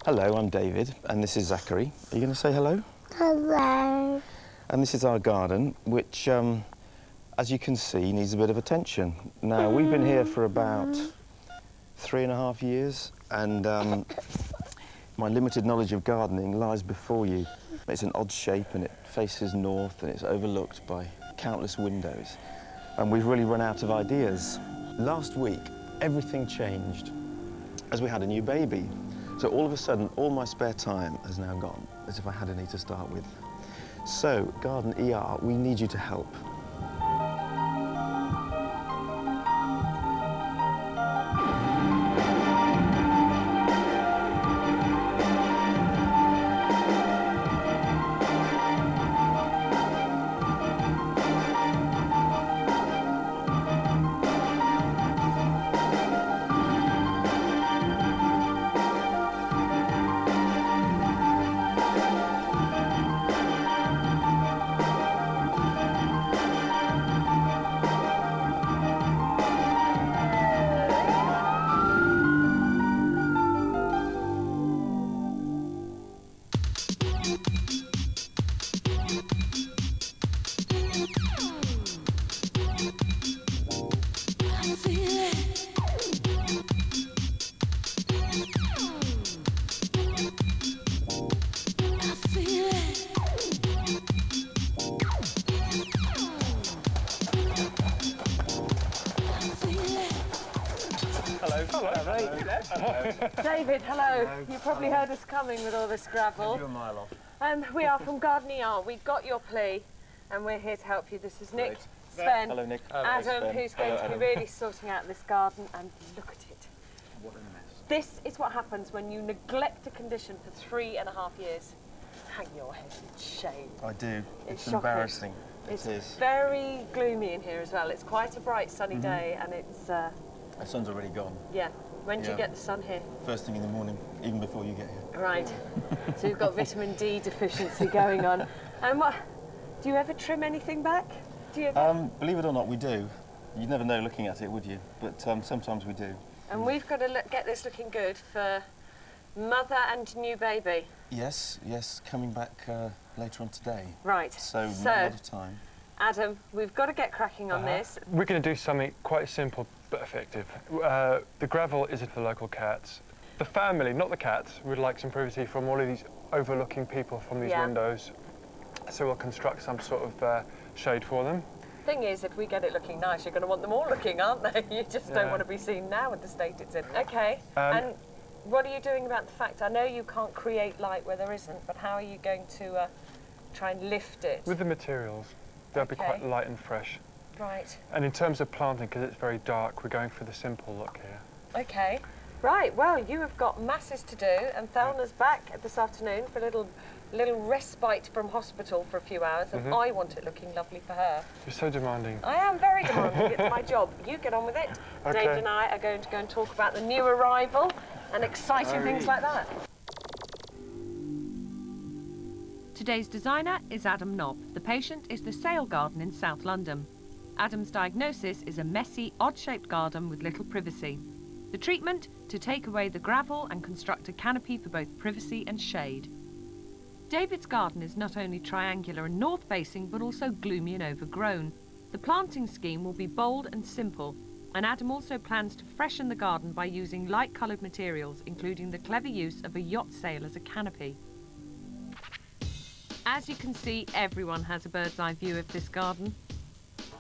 Hello, I'm David, and this is Zachary. Are you going to say hello? Hello. And this is our garden, which, as you can see, needs a bit of attention. Now, we've been here for about 3.5 years, and my limited knowledge of gardening lies before you. It's an odd shape, and it faces north, and it's overlooked by countless windows. And we've really run out of ideas. Last week, everything changed as we had a new baby. So all of a sudden, all my spare time has now gone, as if I had any to start with. So, Garden ER, we need you to help. David, hello. You probably heard us coming with all this gravel. You're a mile off. We are from Garden ER. We got your plea, and we're here to help you. This is Nick, Sven, Hello, Nick. Adam, who's going to be really sorting out this garden, and look at it. What a mess. This is what happens when you neglect a condition for 3.5 years. Hang your head in shame. I do. It's embarrassing. It's It is. very gloomy in here as well. It's quite a bright sunny day, and it's, The sun's already gone. yeah. When do you Yeah. get the sun here? First thing in the morning, even before you get here. Right. So you've got vitamin D deficiency going on. And what? Do you ever trim anything back? Do you ever? Believe it or not, we do. You'd never know looking at it, would you? But sometimes we do. And we've got to get this looking good for mother and new baby. Yes, coming back later on today. Right. So not a lot of time. Adam, we've got to get cracking on this. We're going to do something quite simple but effective. The gravel isn't for local cats. The family, not the cats, would like some privacy from all of these overlooking people from these windows. So we'll construct some sort of shade for them. Thing is, if we get it looking nice, you're going to want them all looking, aren't they? You just don't Yeah. want to be seen now with the state it's in. Okay. And what are you doing about the fact, I know you can't create light where there isn't, but how are you going to try and lift it? With the materials, they'll be quite light and fresh. Right. And in terms of planting, because it's very dark, we're going for the simple look here. Okay. Right, well, you have got masses to do, and Thelma's back this afternoon for a little respite from hospital for a few hours, and I want it looking lovely for her. You're so demanding. I am very demanding. It's my job. You get on with it. Okay. David and I are going to go and talk about the new arrival and exciting things like that. Today's designer is Adam Knob. The patient is the Sale Garden in South London. Adam's diagnosis is a messy, odd-shaped garden with little privacy. The treatment? To take away the gravel and construct a canopy for both privacy and shade. David's garden is not only triangular and north-facing, but also gloomy and overgrown. The planting scheme will be bold and simple, and Adam also plans to freshen the garden by using light-coloured materials, including the clever use of a yacht sail as a canopy. As you can see, everyone has a bird's-eye view of this garden.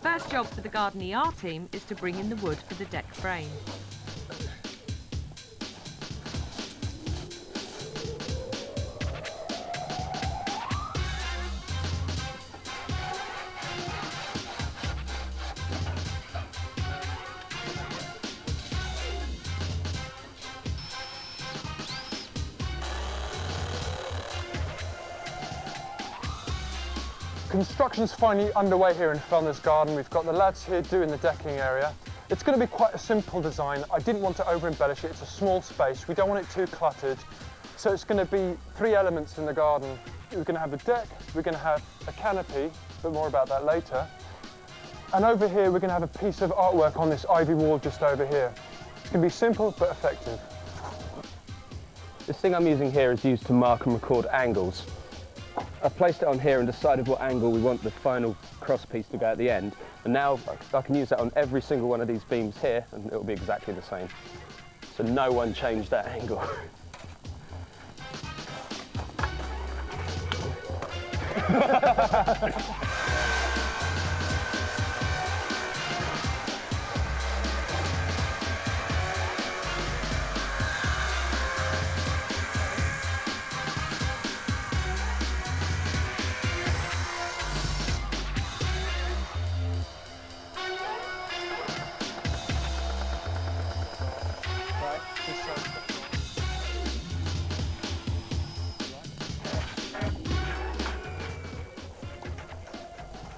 First job for the Garden ER team is to bring in the wood for the deck frame. Construction's finally underway here in Fellner's Garden. We've got the lads here doing the decking area. It's going to be quite a simple design. I didn't want to over-embellish it. It's a small space. We don't want it too cluttered. So it's going to be 3 elements in the garden. We're going to have a deck, we're going to have a canopy, but more about that later. And over here, we're going to have a piece of artwork on this ivy wall just over here. It's going to be simple but effective. This thing I'm using here is used to mark and record angles. I've placed it on here and decided what angle we want the final cross piece to go at the end. And now I can use that on every single one of these beams here and it'll be exactly the same. So no one changed that angle.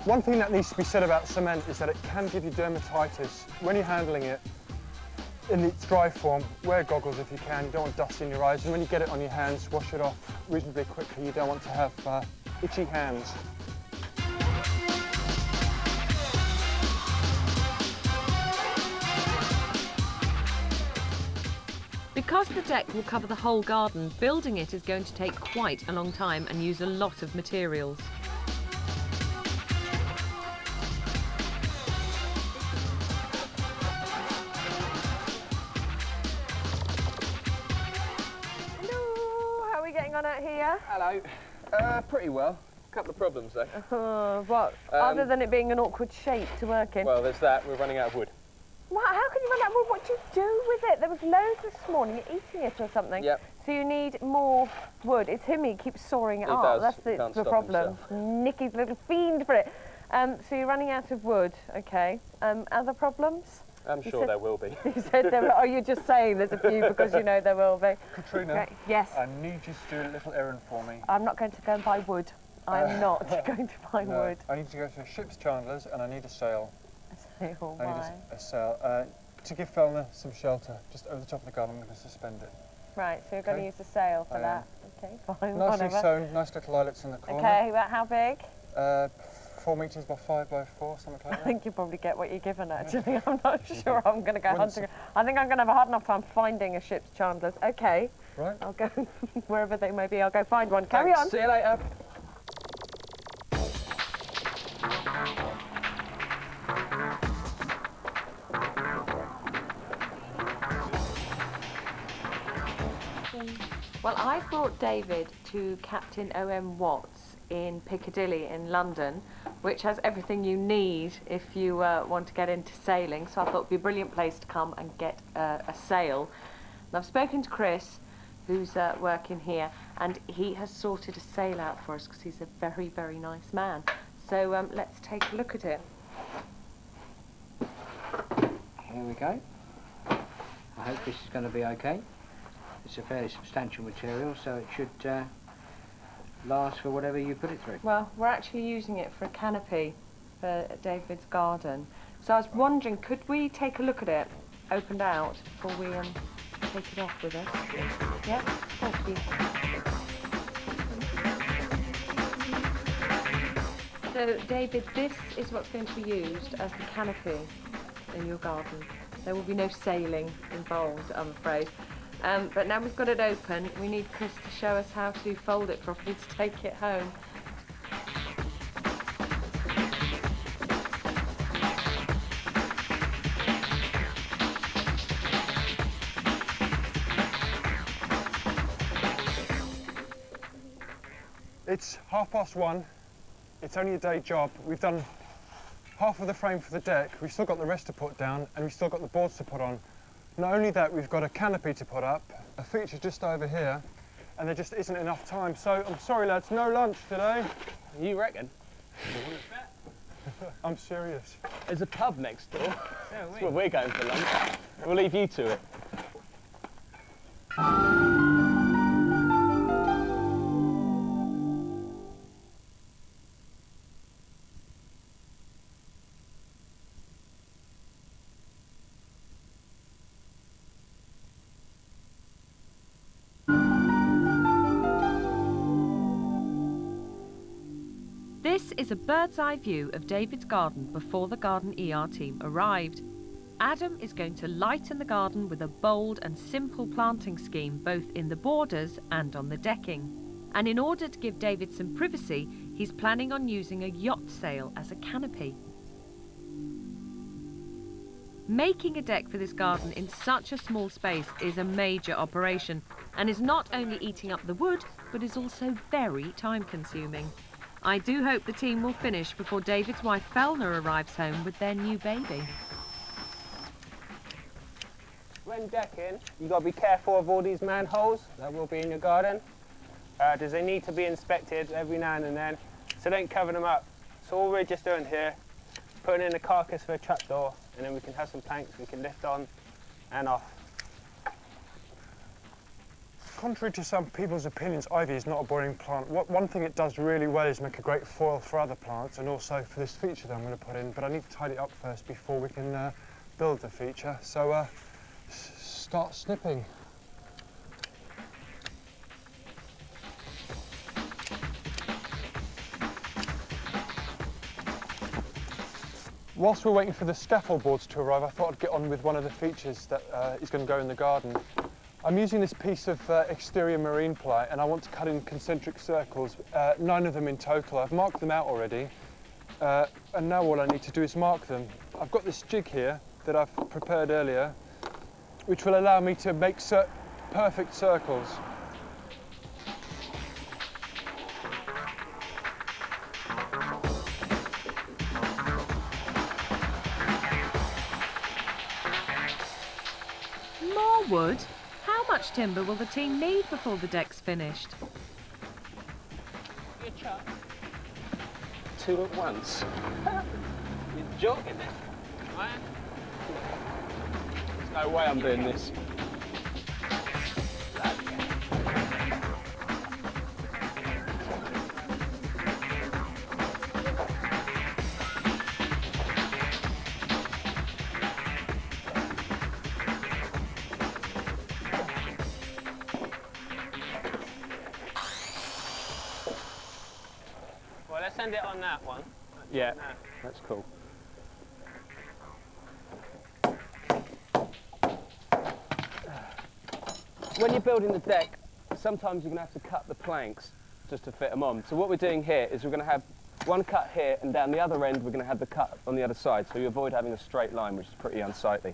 One thing that needs to be said about cement is that it can give you dermatitis. When you're handling it in its dry form, wear goggles if you can. You don't want dust in your eyes. And when you get it on your hands, wash it off reasonably quickly. You don't want to have itchy hands. Because the deck will cover the whole garden, building it is going to take quite a long time and use a lot of materials. Hello, how are we getting on out here? Hello. Pretty well. A couple of problems though. What? Other than it being an awkward shape to work in? Well, there's that. We're running out of wood. What? How can you run out of wood? What do you do with it? There was loads this morning. You're eating it or something. Yep. So you need more wood. It's him, he keeps sawing it He up. does. That's He can't the stop problem. himself. Nicky's a little fiend for it. So you're running out of wood, okay. Other problems? I'm sure there will be. You said there were, oh, you're just saying there's a few because you know there will be. Katrina, Okay, yes. I need you to do a little errand for me. I'm not going to go and buy wood. I'm not going to buy No, wood. I need to go to Ship's Chandler's and I need a sail. Oh, I need why? a sail. To give Fellner some shelter, just over the top of the garden, I'm going to suspend it. Right, so you're going to Okay. use the sail for I that. Okay, fine, Nicely whatever. sewn, nice little eyelets in the corner. Okay, about how big? 4 metres by 5 by 4, something like I that. think you probably get what you're given, actually. I'm not sure I'm going to go Wouldn't hunting. I think I'm going to have a hard enough time finding a Ship's Chandler's. Okay, Right? I'll go wherever they may be. I'll go find one. Carry Thanks. on. See you later. Well, I brought David to Captain O.M. Watts in Piccadilly in London, which has everything you need if you want to get into sailing. So I thought it would be a brilliant place to come and get a sail. And I've spoken to Chris, who's working here, and he has sorted a sail out for us because he's a very, very nice man. So let's take a look at it. Here we go. I hope this is going to be okay. It's a fairly substantial material, so it should last for whatever you put it through. Well, we're actually using it for a canopy for David's garden. So I was wondering, could we take a look at it, opened out, before we take it off with us? Yeah? Thank you. So, David, this is what's going to be used as the canopy in your garden. There will be no sailing involved, I'm afraid. But now we've got it open, we need Chris to show us how to fold it properly to take it home. It's 1:30. It's only a day job. We've done half of the frame for the deck. We've still got the rest to put down and we've still got the boards to put on. Not only that, we've got a canopy to put up, a feature just over here, and there just isn't enough time. So I'm sorry lads, no lunch today. You reckon? I'm serious. There's a pub next door. That's where we're going for lunch. We'll leave you to it. This is a bird's eye view of David's garden before the Garden ER team arrived. Adam is going to lighten the garden with a bold and simple planting scheme both in the borders and on the decking. And in order to give David some privacy, he's planning on using a yacht sail as a canopy. Making a deck for this garden in such a small space is a major operation and is not only eating up the wood, but is also very time-consuming. I do hope the team will finish before David's wife Fellner arrives home with their new baby. When decking, you've got to be careful of all these manholes that will be in your garden. As they need to be inspected every now and then, so don't cover them up. So all we're just doing here, putting in a carcass for a trapdoor, and then we can have some planks we can lift on and off. Contrary to some people's opinions, ivy is not a boring plant. One thing it does really well is make a great foil for other plants and also for this feature that I'm going to put in, but I need to tidy it up first before we can build the feature. So start snipping. Whilst we're waiting for the scaffold boards to arrive, I thought I'd get on with one of the features that is going to go in the garden. I'm using this piece of exterior marine ply and I want to cut in concentric circles, 9 of them in total. I've marked them out already and now all I need to do is mark them. I've got this jig here that I've prepared earlier which will allow me to make perfect circles. More wood? How much timber will the team need before the deck's finished? Two at once. You're joking, man. There's no way I'm doing this. Well, let's end it on that one. Yeah, that's cool. When you're building the deck, sometimes you're going to have to cut the planks just to fit them on. So what we're doing here is we're going to have one cut here, and down the other end we're going to have the cut on the other side, so you avoid having a straight line, which is pretty unsightly.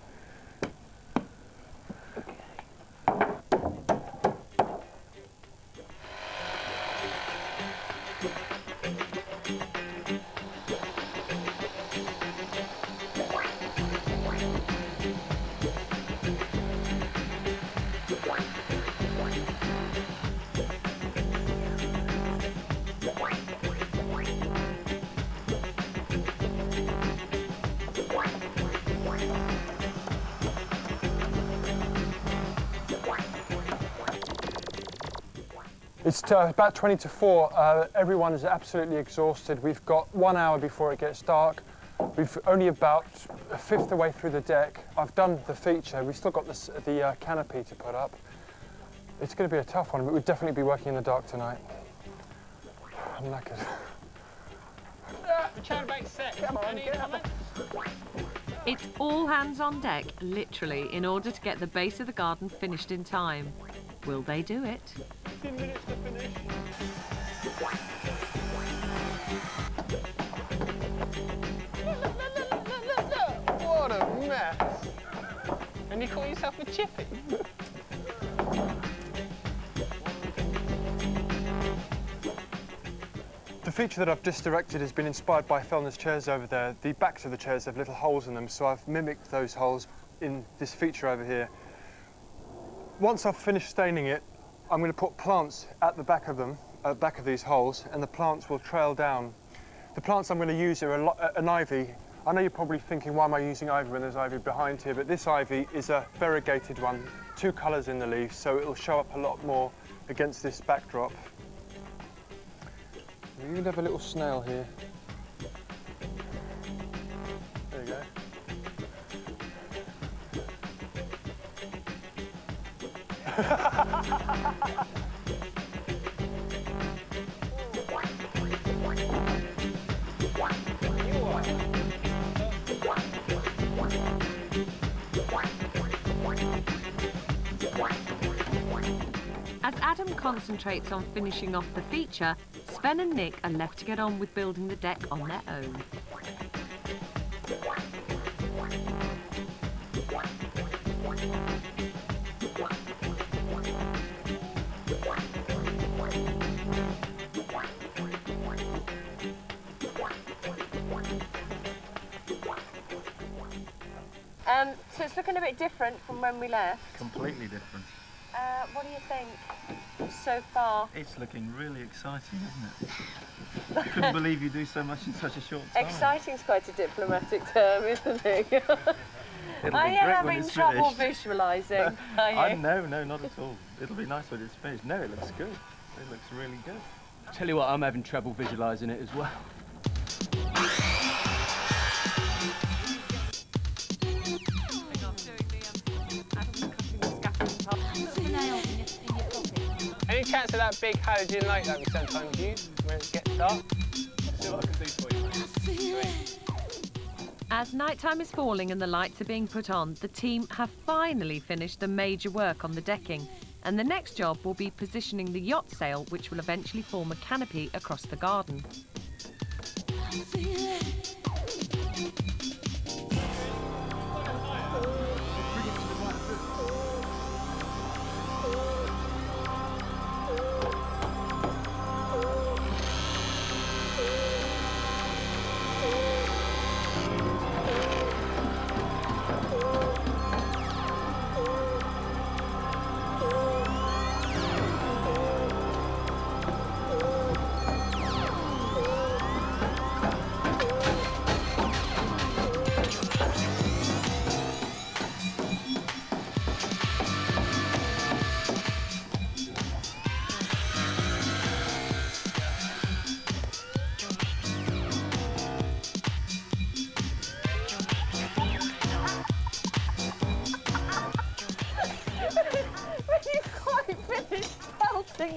It's about 20 to 4. Everyone is absolutely exhausted. We've got 1 hour before it gets dark. We've only about a fifth of the way through the deck. I've done the feature. We've still got the canopy to put up. It's going to be a tough one, but we'll definitely be working in the dark tonight. I'm knackered. The chatterbank's set. Come on, any comments? It's all hands on deck, literally, in order to get the base of the garden finished in time. Will they do it? 15 minutes to finish. Look. What a mess. And you call yourself a chippy? The feature that I've just directed has been inspired by Fellner's chairs over there. The backs of the chairs have little holes in them, so I've mimicked those holes in this feature over here. Once I've finished staining it, I'm going to put plants at the back of them, at the back of these holes, and the plants will trail down. The plants I'm going to use are an ivy. I know you're probably thinking, why am I using ivy when there's ivy behind here? But this ivy is a variegated one, 2 colours in the leaves, so it'll show up a lot more against this backdrop. You can have a little snail here. There you go. You are. As Adam concentrates on finishing off the feature, Sven and Nick are left to get on with building the deck on their own. So it's looking a bit different from when we left. Completely different. What do you think so far? It's looking really exciting, isn't it? I couldn't believe you do so much in such a short time. Exciting's quite a diplomatic term, isn't it? It'll be Are you great when having it's trouble finished. visualising? Are you? No, not at all. It'll be nice when it's finished. No, it looks good. It looks really good. Tell you what, I'm having trouble visualising it as well. Any chance of that big halogen light that we sometimes use when it gets dark? See what I can do for you. As nighttime is falling and the lights are being put on, the team have finally finished the major work on the decking, and the next job will be positioning the yacht sail, which will eventually form a canopy across the garden.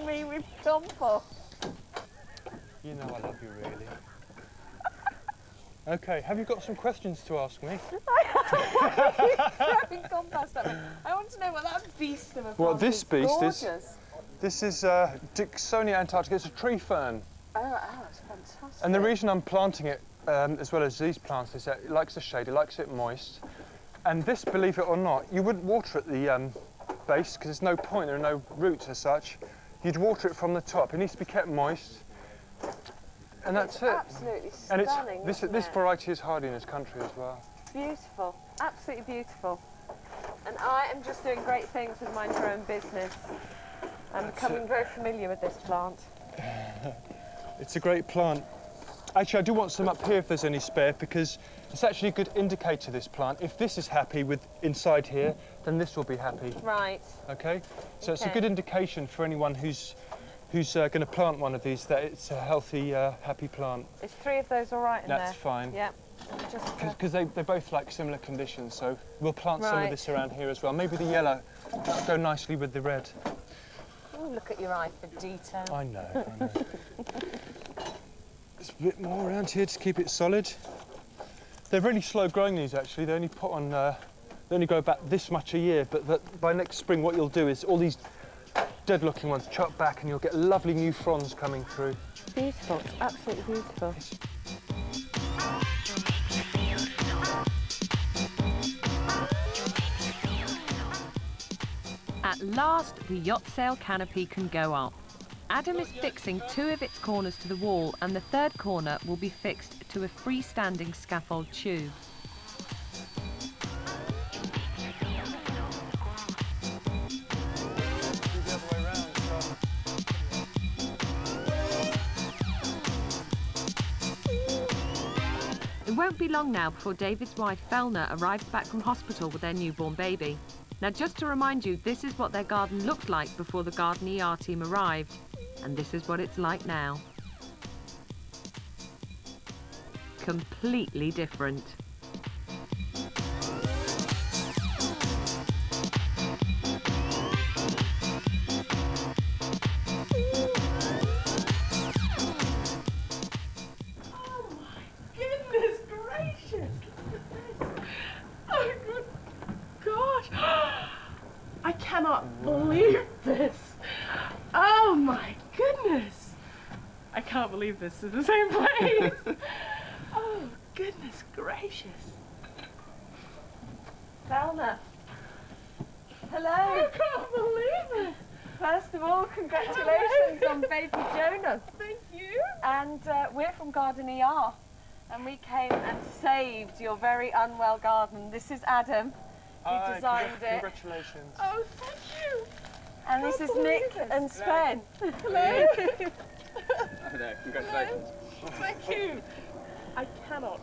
Me with compost. You know I love you, really. Okay, have you got some questions to ask me? Throwing compost at me. I want to know what that beast of a plant This is. beast Gorgeous. is. This is Dicksonia antarctica. It's a tree fern. Oh, it's fantastic. And the reason I'm planting it, as well as these plants, is that it likes the shade, it likes it moist. And this, believe it or not, you wouldn't water at the base because there's no point, there are no roots as such. You'd water it from the top. It needs to be kept moist. And that's it. Absolutely And stunning. this variety is hardy in this country as well. Beautiful, absolutely beautiful. And I am just doing great things with my drone business. I'm becoming very familiar with this plant. It's a great plant. Actually, I do want some up here if there's any spare, because it's actually a good indicator, this plant. If this is happy with inside here, then this will be happy. Right. Okay? So it's a Okay. good indication for anyone who's going to plant one of these that it's a healthy, happy plant. Is 3 of those all right in there? That's fine. Yep. Just Because they both like similar conditions, so we'll plant some of Right. this around here as well. Maybe the yellow, that'll go nicely with the red. oh, look at your eye for detail. I know. There's a bit more around here to keep it solid. They're really slow growing, these actually. They only put on, they only grow about this much a year, but by next spring what you'll do is all these dead looking ones chop back and you'll get lovely new fronds coming through. Beautiful, absolutely beautiful. At last, the yacht sail canopy can go up. Adam is fixing 2 of its corners to the wall, and the 3rd corner will be fixed to a freestanding scaffold tube. It won't be long now before David's wife Fellner arrives back from hospital with their newborn baby. Now, just to remind you, this is what their garden looked like before the garden ER team arrived, and this is what it's like now. Completely different. Goodness gracious! Oh, good gosh! I cannot believe this. believe this is the same place. Oh, goodness gracious. Thelma. Hello. I can't believe it. First of all, congratulations on baby Jonah. Thank you. And we're from Garden ER, and we came and saved your very unwell garden. This is Adam. He designed it. Congratulations. Oh, thank you. And this is Nick and Sven. Hello. No, congratulations. Thank you. I cannot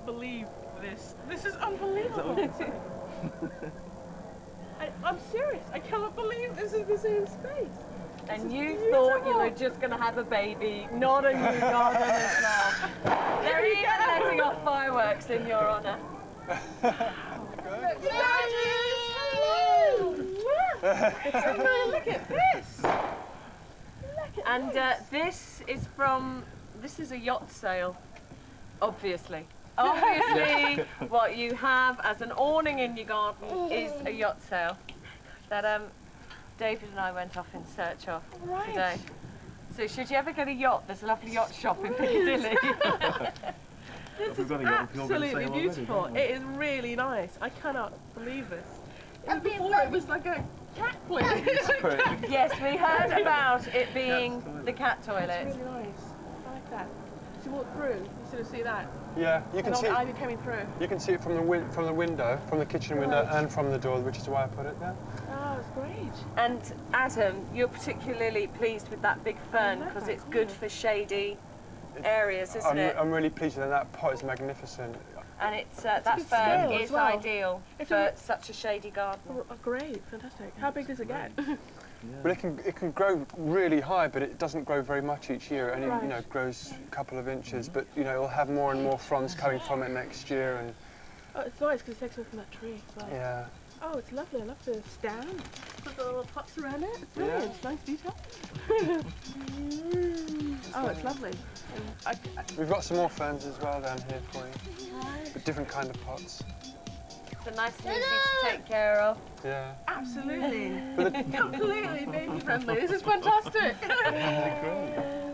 believe this. This is unbelievable. I'm serious. I cannot believe this is the same space. And you thought you were just going to have a baby, not a new garden as well. They're even letting off fireworks in your honour. Look at this. And this is a yacht sail, obviously. Obviously, what you have as an awning in your garden is a yacht sail that David and I went off in search of today. So should you ever get a yacht, there's a lovely yacht shop in Piccadilly. This is absolutely beautiful. It is really nice. I cannot believe this. And before it was like a cat place. Yes, we heard about it being the cat toilet. It's really nice. I like that. As you walk through, you sort of see that. Yeah, you can And all see the it. ivy coming through. You can see it from the window, from the kitchen window, and from the door, which is why I put it there. Oh, it's great. And Adam, you're particularly pleased with that big fern because it's good for shady areas, isn't it? I'm really pleased with it. That pot is magnificent. And it's that good fern scale is as well. ideal It's for such a shady garden. Oh, great, fantastic. How big does it get? But it can grow really high, but it doesn't grow very much each year. And Right. it grows a couple of inches. But it'll have more and more fronds coming from it next year. And Oh, it's nice because it takes away from that tree as well. yeah, Oh, it's lovely. I love the stand. Put the little pots around it. It's brilliant. It's nice detail. Oh, it's lovely. And we've got some more ferns as well down here for you, but different kind of pots. It's nice and easy to take care of. Yeah. absolutely. But the, Completely baby friendly. This is fantastic.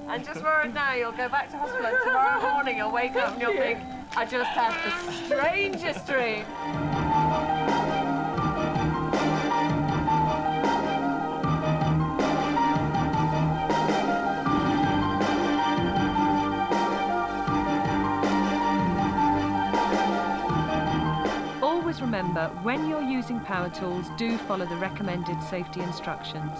And just worried now, you'll go back to hospital and tomorrow morning you'll wake up and you'll think, I just had the strangest dream. Always remember, when you're using power tools, do follow the recommended safety instructions.